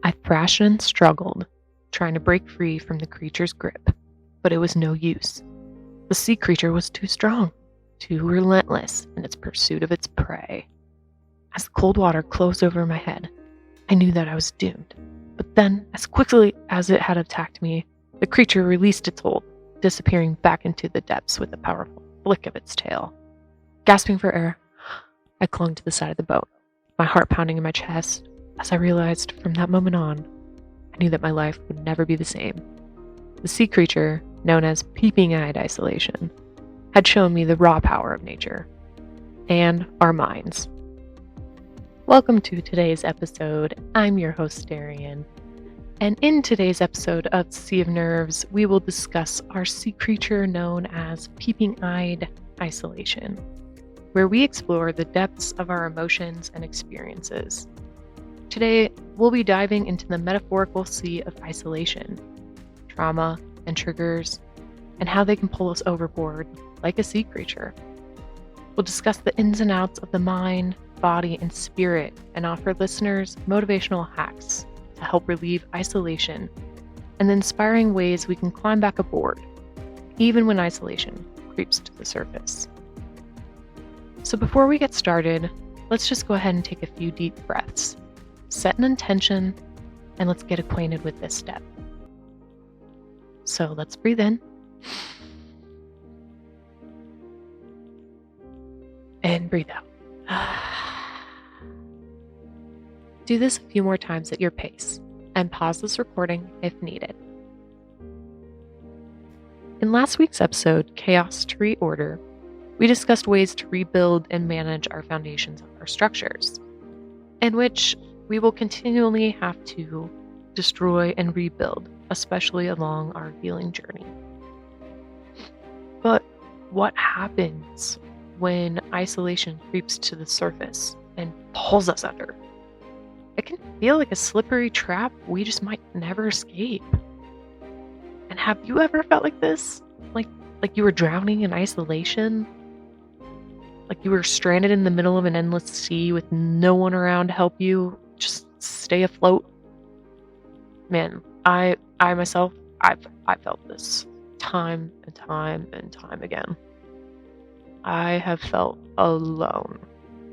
I thrashed and struggled, trying to break free from the creature's grip, but it was no use. The sea creature was too strong, too relentless in its pursuit of its prey. As the cold water closed over my head, I knew that I was doomed. But then, as quickly as it had attacked me, the creature released its hold, disappearing back into the depths with a powerful flick of its tail. Gasping for air, I clung to the side of the boat, my heart pounding in my chest, as I realized from that moment on, I knew that my life would never be the same. The sea creature, known as peeping-eyed isolation, had shown me the raw power of nature and our minds. Welcome to today's episode. I'm your host, Darian. And in today's episode of Sea of Nerves, we will discuss our sea creature known as peeping-eyed isolation, where we explore the depths of our emotions and experiences. Today, we'll be diving into the metaphorical sea of isolation, trauma, and triggers, and how they can pull us overboard like a sea creature. We'll discuss the ins and outs of the mind, body, and spirit, and offer listeners motivational hacks to help relieve isolation and the inspiring ways we can climb back aboard, even when isolation creeps to the surface. So before we get started, let's just go ahead and take a few deep breaths, set an intention, and let's get acquainted with this step. So let's breathe in and breathe out. Do this a few more times at your pace, and pause this recording if needed. In last week's episode, Chaos to Reorder, we discussed ways to rebuild and manage our foundations of our structures, in which we will continually have to destroy and rebuild, especially along our healing journey. But what happens when isolation creeps to the surface and pulls us under? It can feel like a slippery trap we just might never escape. And have you ever felt like this? Like you were drowning in isolation? Like you were stranded in the middle of an endless sea with no one around to help you just stay afloat? Man, I myself, I've felt this time and time and time again. I have felt alone.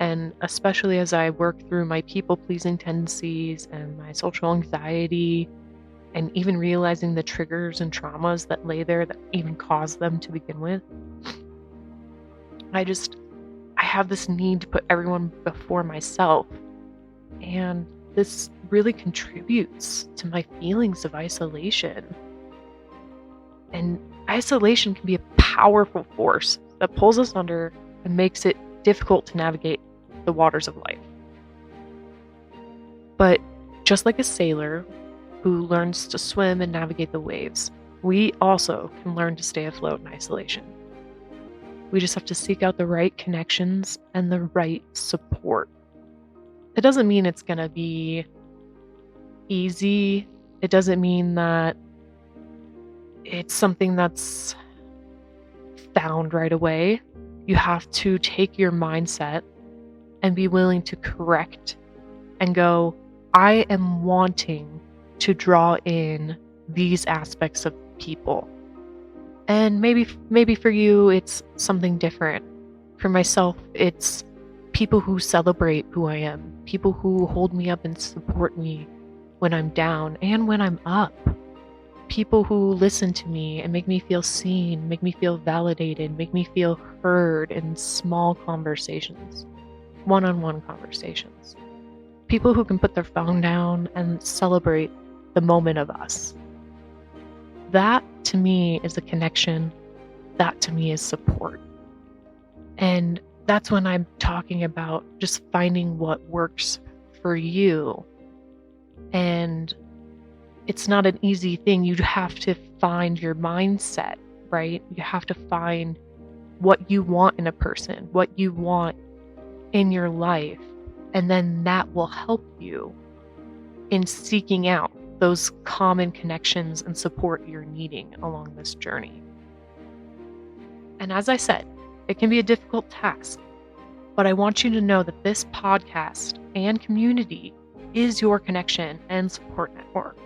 And especially as I work through my people-pleasing tendencies and my social anxiety, and even realizing the triggers and traumas that lay there that even caused them to begin with, I have this need to put everyone before myself. And this really contributes to my feelings of isolation. And isolation can be a powerful force that pulls us under and makes it difficult to navigate the waters of life. But just like a sailor who learns to swim and navigate the waves, we also can learn to stay afloat in isolation. We just have to seek out the right connections and the right support. It doesn't mean it's going to be easy. It doesn't mean that it's something that's found right away. You have to take your mindset and be willing to correct and go, I am wanting to draw in these aspects of people. And maybe for you, it's something different. For myself, it's people who celebrate who I am, people who hold me up and support me when I'm down and when I'm up, people who listen to me and make me feel seen, make me feel validated, make me feel heard in small conversations, one-on-one conversations, people who can put their phone down and celebrate the moment of us. That to me is a connection. That to me is support. And that's when I'm talking about just finding what works for you. And it's not an easy thing. You have to find your mindset, right? You have to find what you want in a person, what you want in your life. And then that will help you in seeking out those common connections and support you're needing along this journey. And as I said, it can be a difficult task, but I want you to know that this podcast and community is your connection and support network.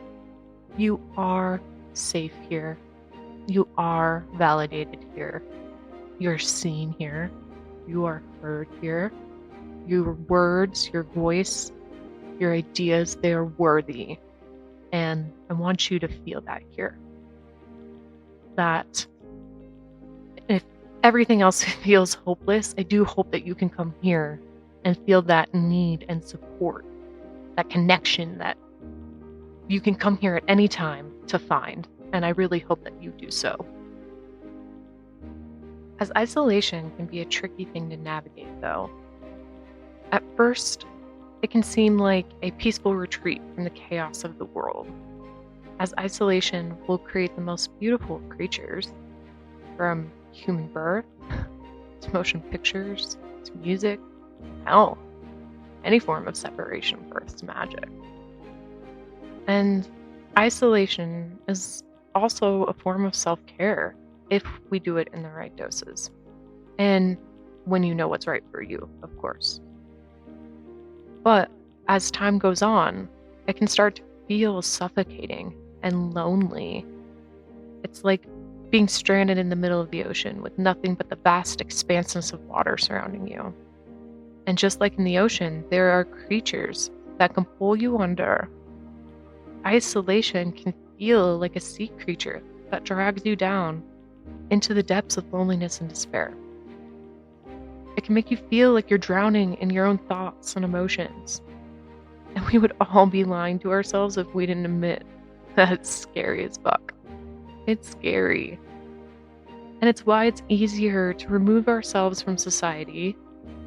You are safe here. You are validated here. You're seen here. You are heard here. Your words, your voice, your ideas, they are worthy. And I want you to feel that here. That if everything else feels hopeless, I do hope that you can come here and feel that need and support, that connection that you can come here at any time to find. And I really hope that you do so. As isolation can be a tricky thing to navigate, though. At first, it can seem like a peaceful retreat from the chaos of the world, as isolation will create the most beautiful of creatures, from human birth, to motion pictures, to music, hell, any form of separation births magic. And isolation is also a form of self-care if we do it in the right doses. And when you know what's right for you, of course. But as time goes on, it can start to feel suffocating and lonely. It's like being stranded in the middle of the ocean with nothing but the vast expanses of water surrounding you. And just like in the ocean, there are creatures that can pull you under. Isolation can feel like a sea creature that drags you down into the depths of loneliness and despair. It can make you feel like you're drowning in your own thoughts and emotions. And we would all be lying to ourselves if we didn't admit that it's scary as fuck. It's scary. And it's why it's easier to remove ourselves from society,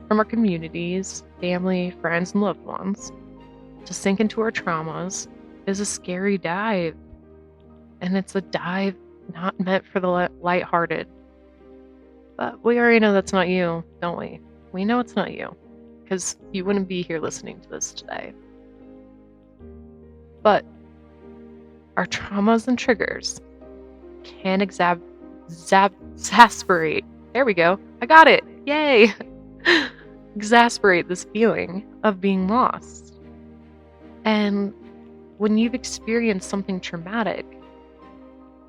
from our communities, family, friends, and loved ones. To sink into our traumas is a scary dive. And it's a dive not meant for the lighthearted. But we already know that's not you, don't we? We know it's not you, because you wouldn't be here listening to this today. But our traumas and triggers can exasperate. There we go. I got it. Yay! Exasperate this feeling of being lost. And when you've experienced something traumatic,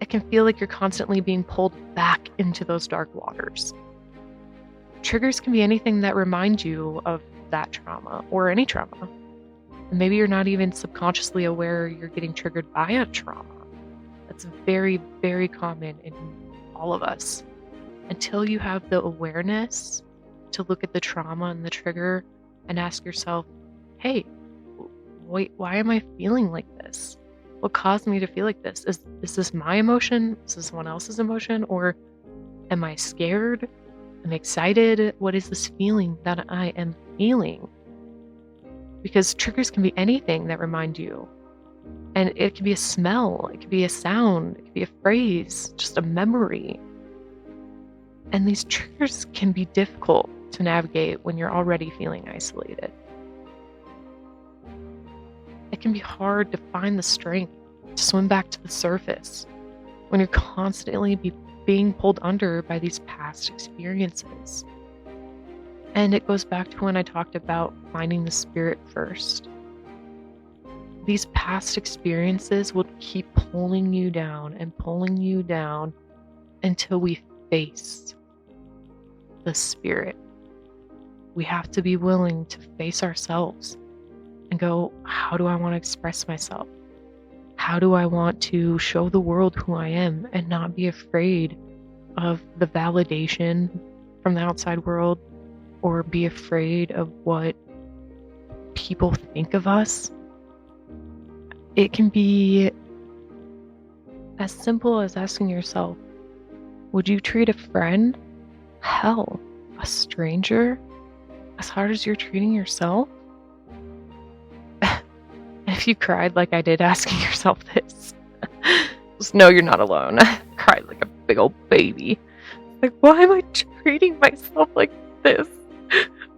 it can feel like you're constantly being pulled back into those dark waters. Triggers can be anything that reminds you of that trauma or any trauma. And maybe you're not even subconsciously aware you're getting triggered by a trauma. That's very, very common in all of us. Until you have the awareness to look at the trauma and the trigger and ask yourself, hey, wait, why am I feeling like this? What caused me to feel like this? Is this my emotion? Is this someone else's emotion? Or am I scared? Am I excited? What is this feeling that I am feeling? Because triggers can be anything that remind you. And it could be a smell, it could be a sound, it could be a phrase, just a memory. And these triggers can be difficult to navigate when you're already feeling isolated. It can be hard to find the strength to swim back to the surface when you're constantly being pulled under by these past experiences. And it goes back to when I talked about finding the spirit first. These past experiences will keep pulling you down until we face the spirit. We have to be willing to face ourselves and go, how do I want to express myself? How do I want to show the world who I am and not be afraid of the validation from the outside world or be afraid of what people think of us? It can be as simple as asking yourself, would you treat a friend, hell, a stranger, as hard as you're treating yourself? If you cried like I did asking yourself this, just know you're not alone. I cried like a big old baby. Like, why am I treating myself like this?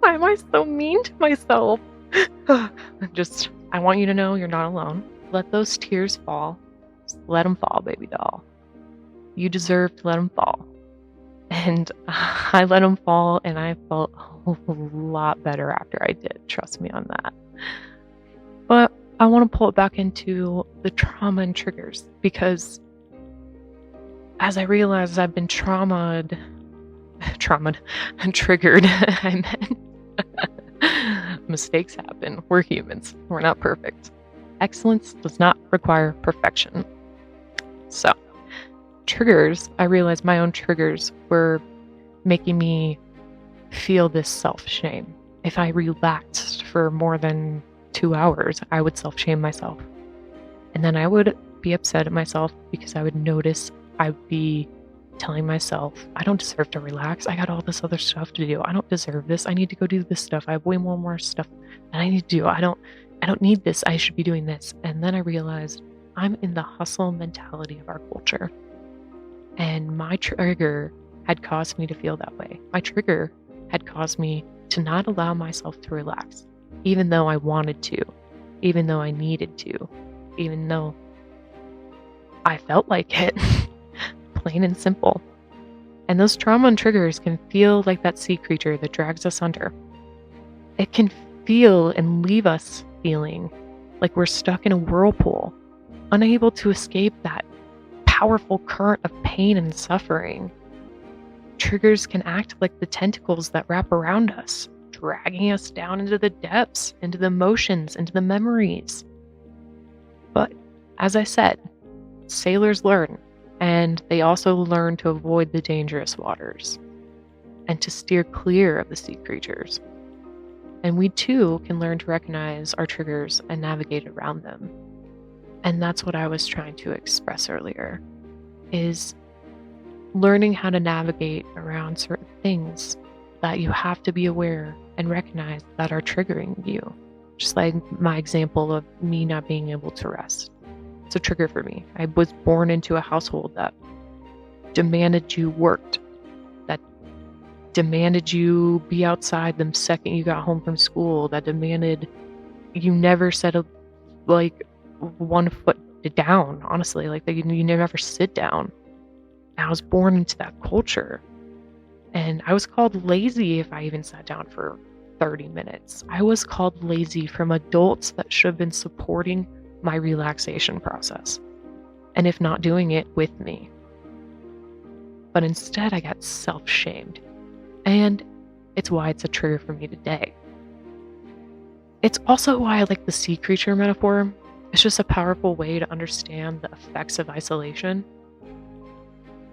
Why am I so mean to myself? I want you to know you're not alone. Let those tears fall. Just let them fall, baby doll. You deserve to let them fall. And I let them fall, and I felt a lot better after I did. Trust me on that. But I want to pull it back into the trauma and triggers, because as I realize I've been traumatized and triggered, I meant mistakes happen. We're humans. We're not perfect. Excellence does not require perfection. So, triggers, I realized my own triggers were making me feel this self-shame. If I relaxed for more than 2 hours, I would self-shame myself. And then I would be upset at myself because I would notice I'd be telling myself, I don't deserve to relax. I got all this other stuff to do. I don't deserve this. I need to go do this stuff. I have way more stuff that I need to do. I don't need this. I should be doing this. And then I realized I'm in the hustle mentality of our culture. And my trigger had caused me to feel that way. My trigger had caused me to not allow myself to relax, even though I wanted to, even though I needed to, even though I felt like it. Plain and simple. And those trauma and triggers can feel like that sea creature that drags us under. It can feel and leave us feeling like we're stuck in a whirlpool, unable to escape that powerful current of pain and suffering. Triggers can act like the tentacles that wrap around us, dragging us down into the depths, into the emotions, into the memories. But as I said, sailors learn. And they also learn to avoid the dangerous waters and to steer clear of the sea creatures. And we too can learn to recognize our triggers and navigate around them. And that's what I was trying to express earlier, is learning how to navigate around certain things that you have to be aware and recognize that are triggering you. Just like my example of me not being able to rest. It's a trigger for me. I was born into a household that demanded you worked, that demanded you be outside the second you got home from school, that demanded you never set up like 1 foot down, honestly, like that you never sit down. I was born into that culture, and I was called lazy if I even sat down for 30 minutes. I was called lazy from adults that should have been supporting my relaxation process, and if not doing it with me. But instead I got self-shamed, and it's why it's a trigger for me today. It's also why I like the sea creature metaphor. It's just a powerful way to understand the effects of isolation.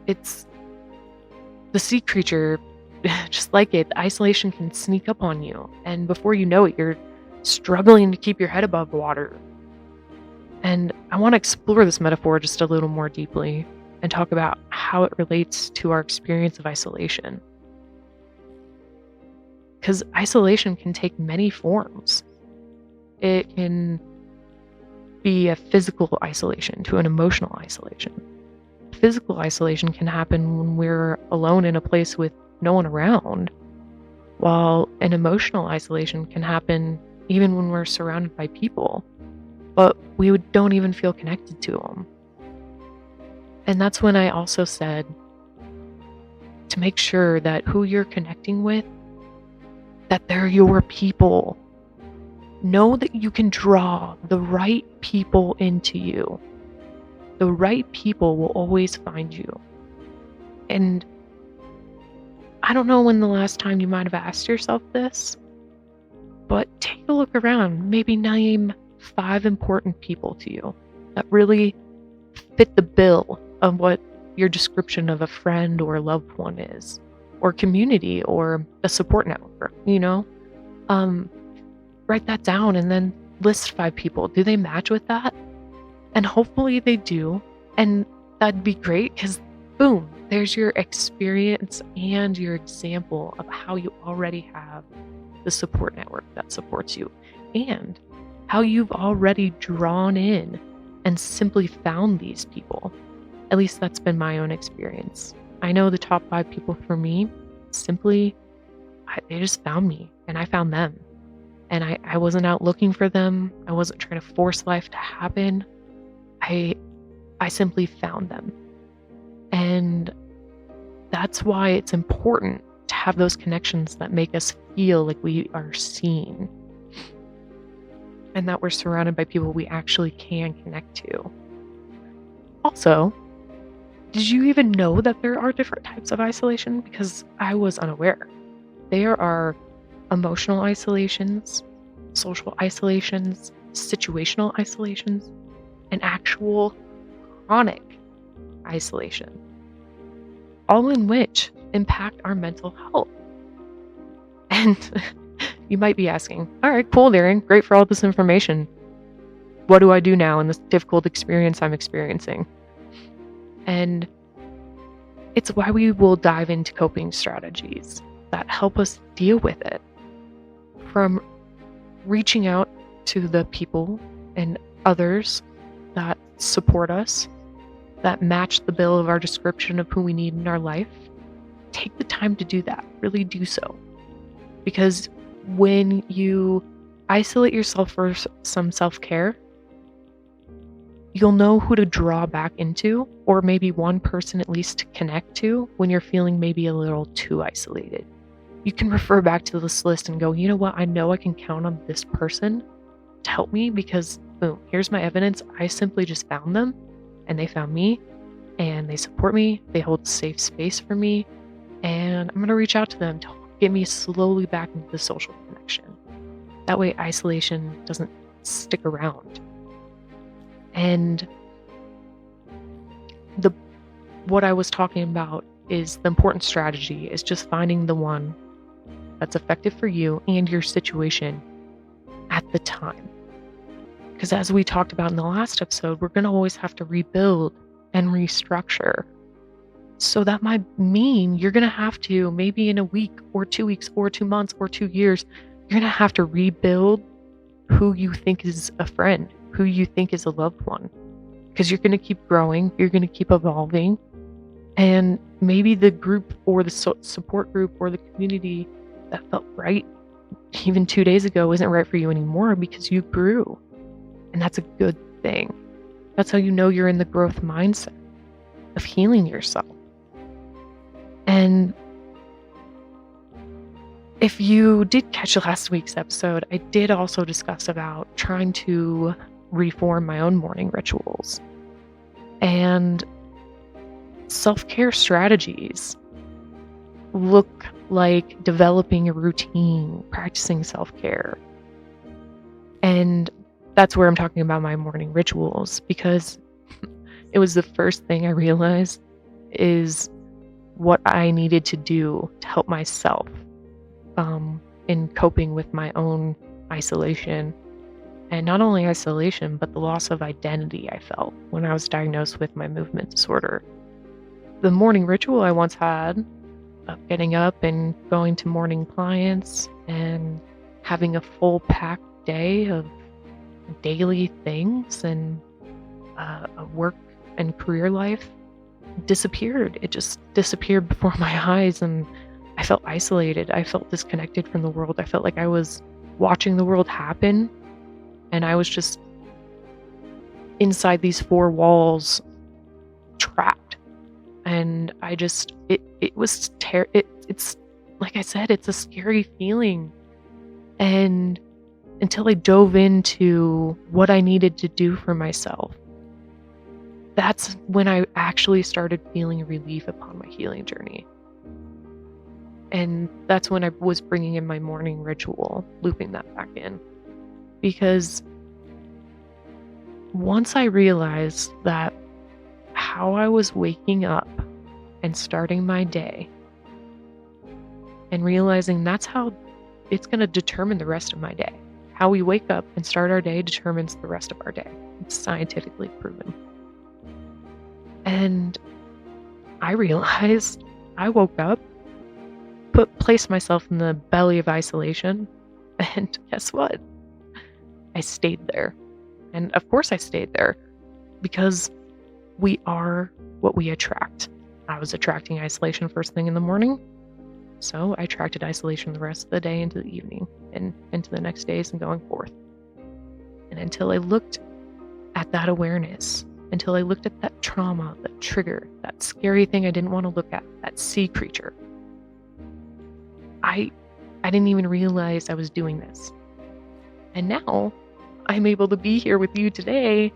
It's the sea creature, just like it, isolation can sneak up on you, and before you know it, you're struggling to keep your head above water. And I want to explore this metaphor just a little more deeply and talk about how it relates to our experience of isolation. Because isolation can take many forms. It can be a physical isolation to an emotional isolation. Physical isolation can happen when we're alone in a place with no one around, while an emotional isolation can happen even when we're surrounded by people, but we don't even feel connected to them. And that's when I also said to make sure that who you're connecting with, that they're your people. Know that you can draw the right people into you. The right people will always find you. And I don't know when the last time you might have asked yourself this, but take a look around. Maybe name 5 important people to you that really fit the bill of what your description of a friend or a loved one is, or community, or a support network, write that down and then list 5 people. Do they match with that? And hopefully they do. And that'd be great, because boom, there's your experience and your example of how you already have the support network that supports you, and how you've already drawn in and simply found these people. At least that's been my own experience. I know the top 5 people for me, simply, they just found me and I found them. And I wasn't out looking for them. I wasn't trying to force life to happen. I simply found them. And that's why it's important to have those connections that make us feel like we are seen. and that we're surrounded by people we actually can connect to. Also, did you even know that there are different types of isolation? Because I was unaware. There are emotional isolations, social isolations, situational isolations, and actual chronic isolation, all in which impact our mental health. And you might be asking, all right, cool, Darren, great for all this information. What do I do now in this difficult experience I'm experiencing? And it's why we will dive into coping strategies that help us deal with it. From reaching out to the people and others that support us, that match the bill of our description of who we need in our life, take the time to do that. Really do so. Because when you isolate yourself for some self-care, you'll know who to draw back into, or maybe one person at least to connect to when you're feeling maybe a little too isolated. You can refer back to this list and go, you know what, I know I can count on this person to help me because, boom, here's my evidence. I simply just found them and they found me and they support me. They hold safe space for me. And I'm going to reach out to them to get me slowly back into the social connection. That way isolation doesn't stick around. And what I was talking about is the important strategy is just finding the one that's effective for you and your situation at the time. Because as we talked about in the last episode, we're going to always have to rebuild and restructure. So that might mean you're going to have to, maybe in a week or 2 weeks or 2 months or 2 years, you're going to have to rebuild who you think is a friend, who you think is a loved one. Because you're going to keep growing, you're going to keep evolving. And maybe the group or the support group or the community that felt right even 2 days ago isn't right for you anymore because you grew. And that's a good thing. That's how you know you're in the growth mindset of healing yourself. And if you did catch last week's episode, I did also discuss about trying to reform my own morning rituals. And self-care strategies look like developing a routine, practicing self-care. And that's where I'm talking about my morning rituals, because it was the first thing I realized is what I needed to do to help myself in coping with my own isolation. And not only isolation, but the loss of identity I felt when I was diagnosed with my movement disorder. The morning ritual I once had of getting up and going to morning clients and having a full packed day of daily things and a work and career life disappeared. It just disappeared before my eyes, and I felt isolated. I felt disconnected from the world. I felt like I was watching the world happen, and I was just inside these four walls, trapped. And I just, it's like I said, it's a scary feeling. And until I dove into what I needed to do for myself, that's when I actually started feeling relief upon my healing journey. And that's when I was bringing in my morning ritual, looping that back in. Because once I realized that how I was waking up and starting my day and realizing that's how it's going to determine the rest of my day. How we wake up and start our day determines the rest of our day. It's scientifically proven. And I realized I woke up, placed myself in the belly of isolation, and guess what? I stayed there. And of course I stayed there because we are what we attract. I was attracting isolation first thing in the morning, so I attracted isolation the rest of the day into the evening and into the next days and going forth. And until I looked at that awareness, until I looked at that trauma, that trigger, that scary thing I didn't want to look at, that sea creature, I didn't even realize I was doing this. And now I'm able to be here with you today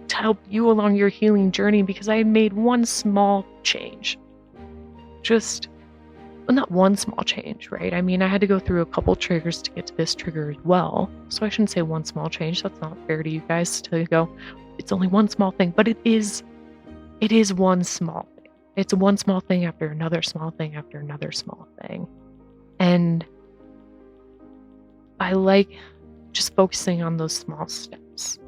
to help you along your healing journey because I made one small change. Not one small change, right? I mean, I had to go through a couple triggers to get to this trigger as well. So I shouldn't say one small change. That's not fair to you guys to go, it's only one small thing, but it is one small thing. It's one small thing after another small thing after another small thing. And I like just focusing on those small steps.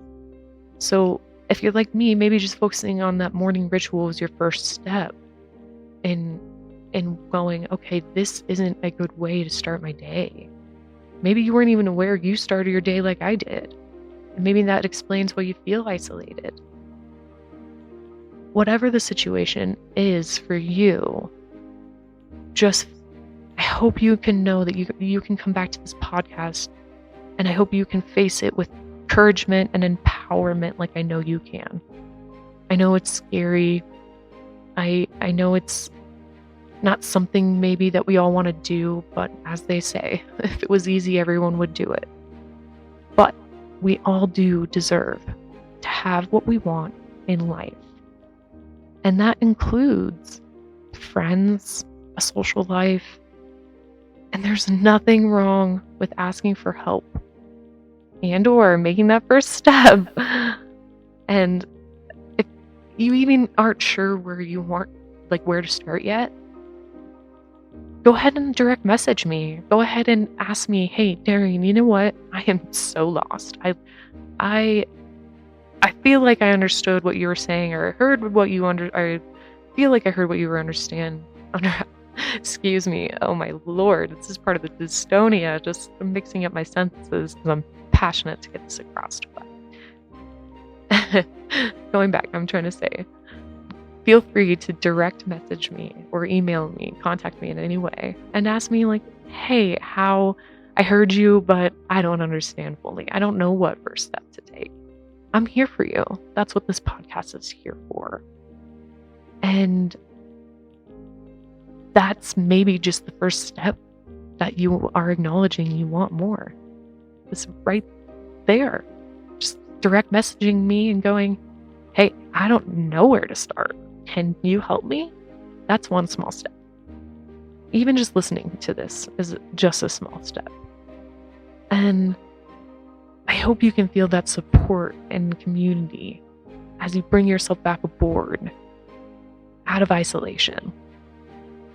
So if you're like me, maybe just focusing on that morning ritual was your first step in going, okay, this isn't a good way to start my day. Maybe you weren't even aware you started your day like I did. And maybe that explains why you feel isolated. Whatever the situation is for you, I hope you can know that you can come back to this podcast, and I hope you can face it with encouragement and empowerment like I know you can. I know it's scary. I know it's not something maybe that we all want to do, but as they say, if it was easy, everyone would do it. But we all do deserve to have what we want in life. And that includes friends, a social life, and there's nothing wrong with asking for help and or making that first step. And if you even aren't sure where to start yet, go ahead and direct message me. Go ahead and ask me, hey, Darian, you know what? I am so lost. I feel like I understood what you were saying, or heard what you I feel like I heard what you were excuse me. Oh my Lord. This is part of the dystonia, just mixing up my sentences because I'm passionate to get this across. But going back, I'm trying to say, feel free to direct message me or email me, contact me in any way, and ask me like, hey, I heard you, but I don't understand fully. I don't know what first step to take. I'm here for you. That's what this podcast is here for. And that's maybe just the first step that you are acknowledging you want more. It's right there. Just direct messaging me and going, hey, I don't know where to start. Can you help me? That's one small step. Even just listening to this is just a small step. And I hope you can feel that support and community as you bring yourself back aboard out of isolation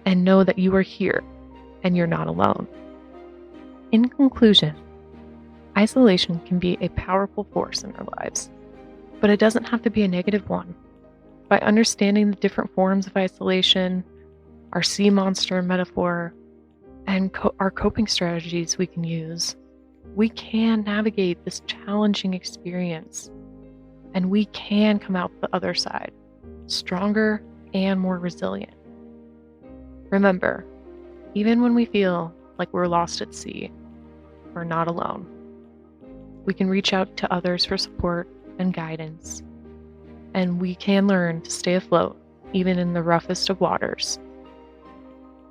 and know that you are here and you're not alone. In conclusion, isolation can be a powerful force in our lives, but it doesn't have to be a negative one. By understanding the different forms of isolation, our sea monster metaphor, and our coping strategies we can use, we can navigate this challenging experience, and we can come out the other side stronger and more resilient. Remember, even when we feel like we're lost at sea, we're not alone. We can reach out to others for support and guidance, and we can learn to stay afloat even in the roughest of waters.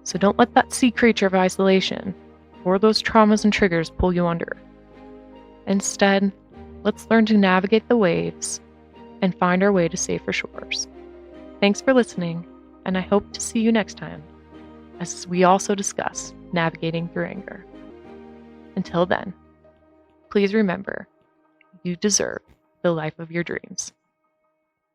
So don't let that sea creature of isolation or those traumas and triggers pull you under. Instead, let's learn to navigate the waves and find our way to safer shores. Thanks for listening, and I hope to see you next time as we also discuss navigating through anger. Until then, please remember, you deserve the life of your dreams.